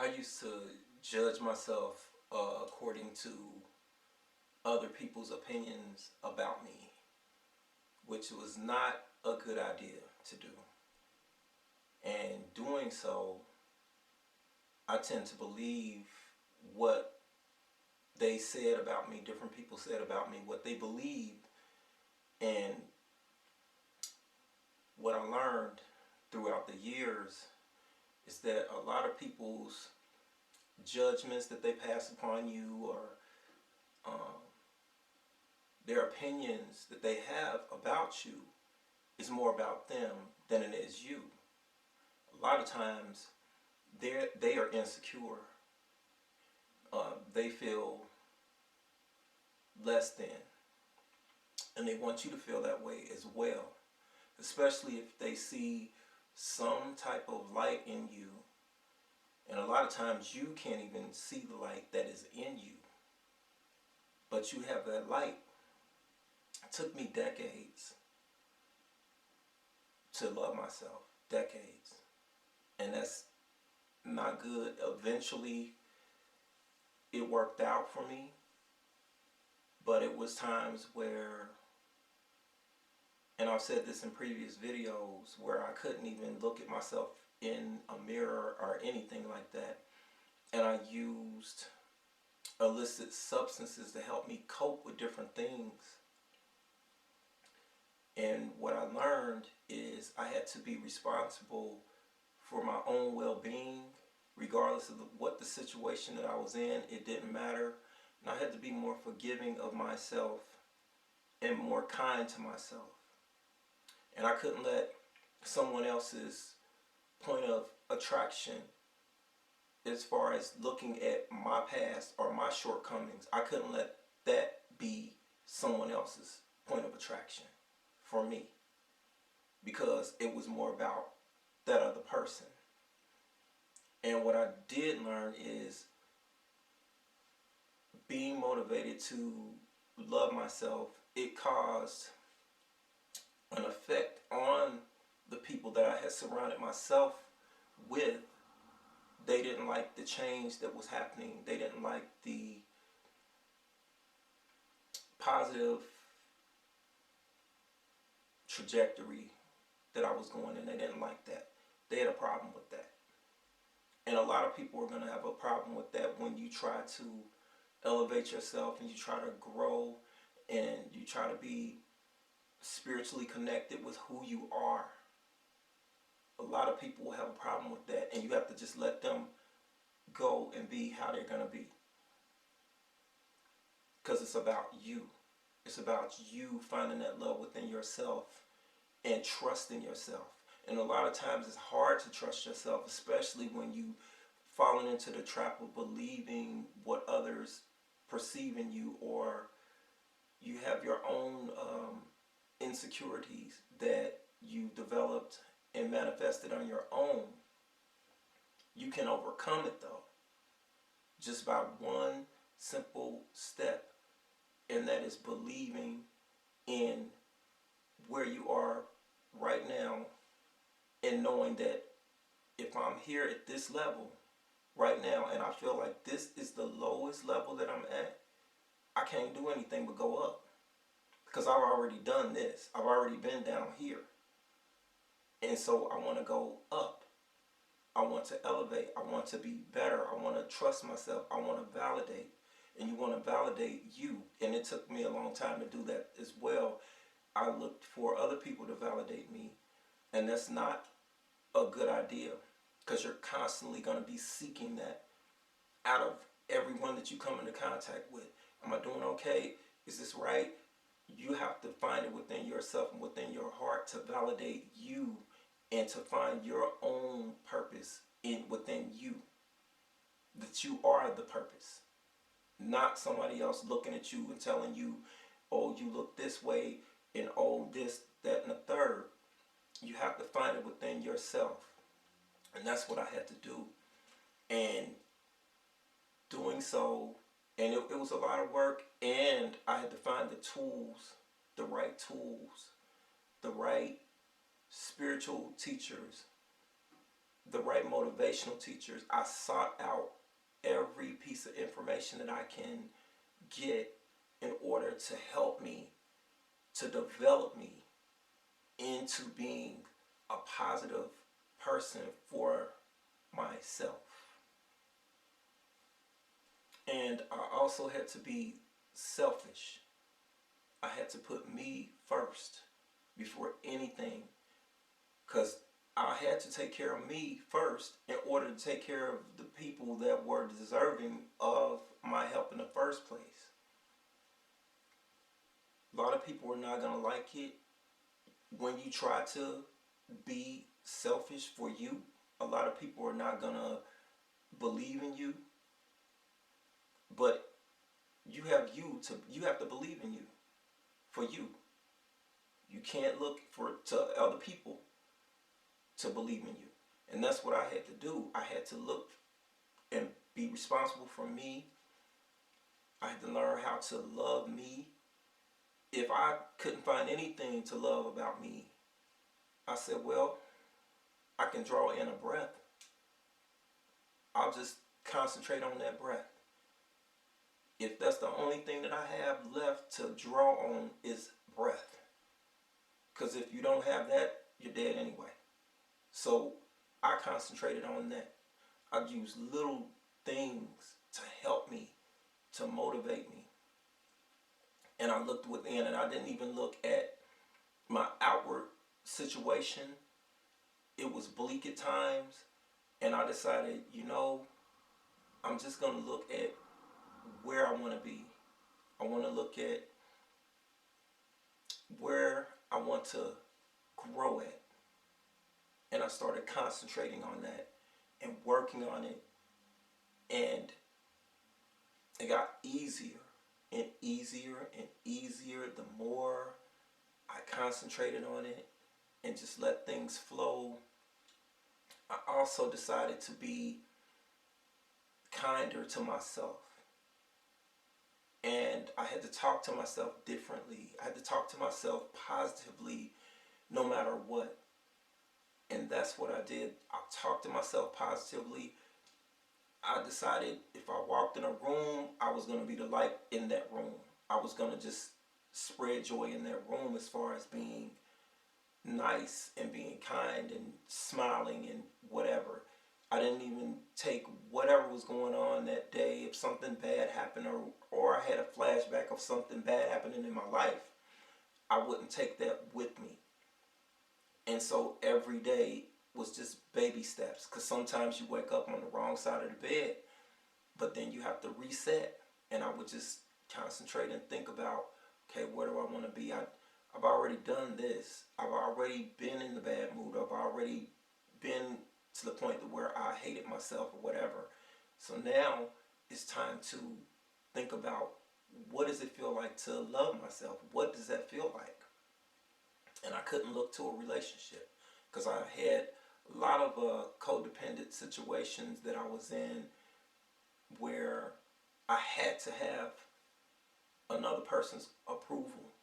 I used to judge myself according to other people's opinions about me, which was not a good idea to do. And doing so, I tend to believe what they said about me, different people said about me, what they believed, and what I learned throughout the years is that a lot of people's judgments that they pass upon you, or um, their opinions that they have about you, is more about them than it is you. A lot of times they are insecure. They feel less than, and they want you to feel that way as well, especially if they see some type of light in you. And a lot of times you can't even see the light that is in you, but you have that light. It took me decades to love myself, decades, and that's not good. Eventually it worked out for me, but it was times where, and I've said this in previous videos, where I couldn't even look at myself in a mirror or anything like that. And I used illicit substances to help me cope with different things. And what I learned is I had to be responsible for my own well-being, regardless of what the situation that I was in. It didn't matter. And I had to be more forgiving of myself and more kind to myself. And I couldn't let someone else's point of attraction, as far as looking at my past or my shortcomings, I couldn't let that be someone else's point of attraction for me, because it was more about that other person. And what I did learn is being motivated to love myself, it caused an effect on the people that I had surrounded myself with. They didn't like the change that was happening. They didn't like the positive trajectory that I was going in. They didn't like that. They had a problem with that. And a lot of people are going to have a problem with that when you try to elevate yourself and you try to grow and you try to be spiritually connected with who you are. A lot of people will have a problem with that, and you have to just let them go and be how they're going to be. Because it's about you. It's about you finding that love within yourself and trusting yourself. And a lot of times it's hard to trust yourself, especially when you've fallen into the trap of believing what others perceive in you, or you have your own insecurities that you developed and manifested on your own. You can overcome it though, just by one simple step, and that is believing in where you are right now, and knowing that if I'm here at this level right now and I feel like this is the lowest level that I'm at, I can't do anything but go up, because I've already done this. I've already been down here, and so I want to go up. I want to elevate. I want to be better. I want to trust myself. I want to validate. And you want to validate you. And it took me a long time to do that as well. I looked for other people to validate me. And that's not a good idea, because you're constantly going to be seeking that out of everyone that you come into contact with. Am I doing okay? Is this right? You have to find it within yourself and within your heart to validate you, and to find your own purpose within you. That you are the purpose. Not somebody else looking at you and telling you, oh, you look this way, and oh, this, that, and the third. You have to find it within yourself. And that's what I had to do. And doing so, and it was a lot of work, and I had to find the tools, the right spiritual teachers the right motivational teachers. I sought out every piece of information that I can get in order to help me, to develop me into being a positive person for myself. And I also had to be selfish. I had to put me first before anything, because I had to take care of me first in order to take care of the people that were deserving of my help in the first place. A lot of people are not going to like it when you try to be selfish for you. A lot of people are not going to believe in you, but you have to believe in you for you. You can't look to other people to believe in you. And that's what I had to do. I had to look and be responsible for me. I had to learn how to love me. If I couldn't find anything to love about me, I said, well, I can draw in a breath. I'll just concentrate on that breath. If that's the only thing that I have left to draw on is breath. Because if you don't have that, you're dead anyway. So I concentrated on that. I used little things to help me, to motivate me. And I looked within, and I didn't even look at my outward situation. It was bleak at times, and I decided, I'm just going to look at where I want to be. I want to look at where I want to grow at. And I started concentrating on that and working on it. And it got easier and easier and easier the more I concentrated on it and just let things flow. I also decided to be kinder to myself. And I had to talk to myself differently. I had to talk to myself positively no matter what. And that's what I did. I talked to myself positively. I decided if I walked in a room, I was going to be the light in that room. I was going to just spread joy in that room as far as being nice and being kind and smiling and whatever. I didn't even take whatever was going on that day. If something bad happened or I had a flashback of something bad happening in my life, I wouldn't take that with me. And so every day was just baby steps, because sometimes you wake up on the wrong side of the bed, but then you have to reset. And I would just concentrate and think about, okay, where do I want to be? I've already done this. I've already been in the bad mood. I've already been to the point to where I hated myself or whatever. So now it's time to think about, what does it feel like to love myself? What does that feel like? And I couldn't look to a relationship, because I had a lot of codependent situations that I was in where I had to have another person's approval.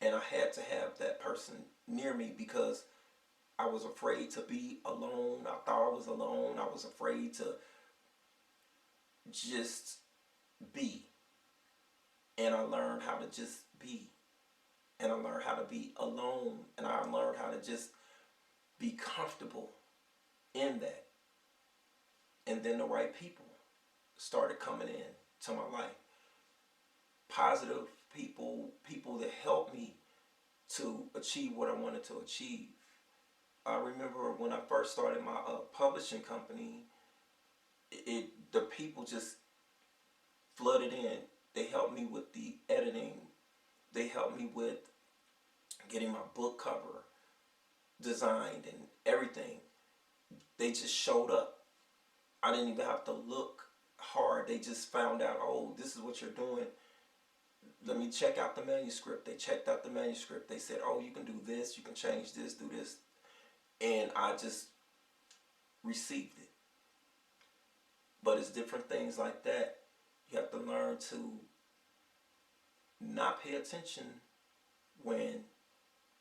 And I had to have that person near me because I was afraid to be alone. I thought I was alone. I was afraid to just be. And I learned how to just be. And I learned how to be alone. And I learned how to just be comfortable in that. And then the right people started coming in to my life. Positive people, people that helped me to achieve what I wanted to achieve. I remember when I first started my publishing company, the people just flooded in. They helped me with the editing. They helped me with getting my book cover designed and everything. They just showed up. I didn't even have to look hard. They just found out, oh, this is what you're doing. Let me check out the manuscript. They checked out the manuscript. They said, oh, you can do this, you can change this, do this. And I just received it. But it's different things like that. You have to learn to not pay attention when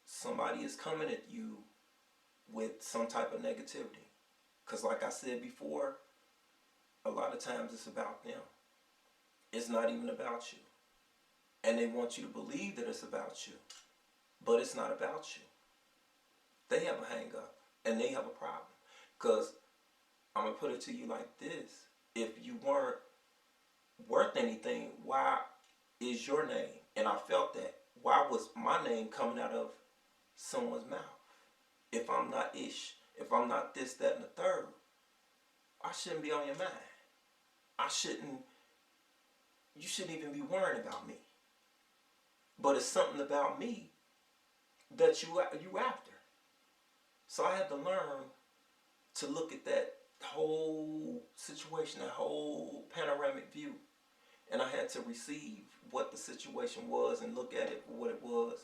somebody is coming at you with some type of negativity. Because like I said before, a lot of times it's about them. It's not even about you. And they want you to believe that it's about you. But it's not about you. They have a hang up. And they have a problem. Because I'm going to put it to you like this. If you weren't worth anything, why is your name? And I felt that. Why was my name coming out of someone's mouth? If I'm not ish, if I'm not this, that, and the third, I shouldn't be on your mind. You shouldn't even be worrying about me. But it's something about me that you after. So I had to learn to look at that whole situation, that whole panoramic view. And I had to receive what the situation was and look at it for what it was.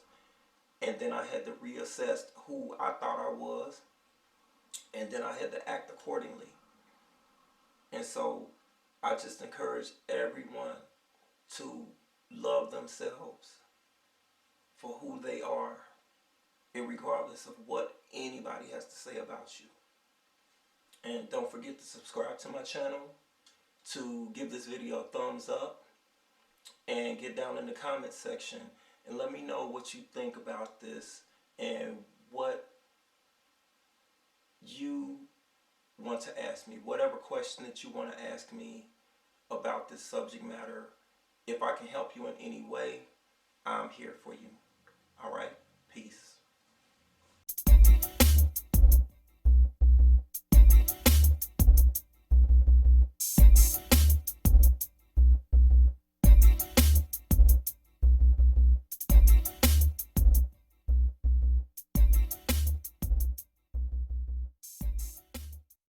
And then I had to reassess who I thought I was. And then I had to act accordingly. And so I just encourage everyone to love themselves for who they are, regardless of what anybody has to say about you. And don't forget to subscribe to my channel, to give this video a thumbs up, and get down in the comment section and let me know what you think about this and what you want to ask me. Whatever question that you want to ask me about this subject matter, if I can help you in any way, I'm here for you. All right?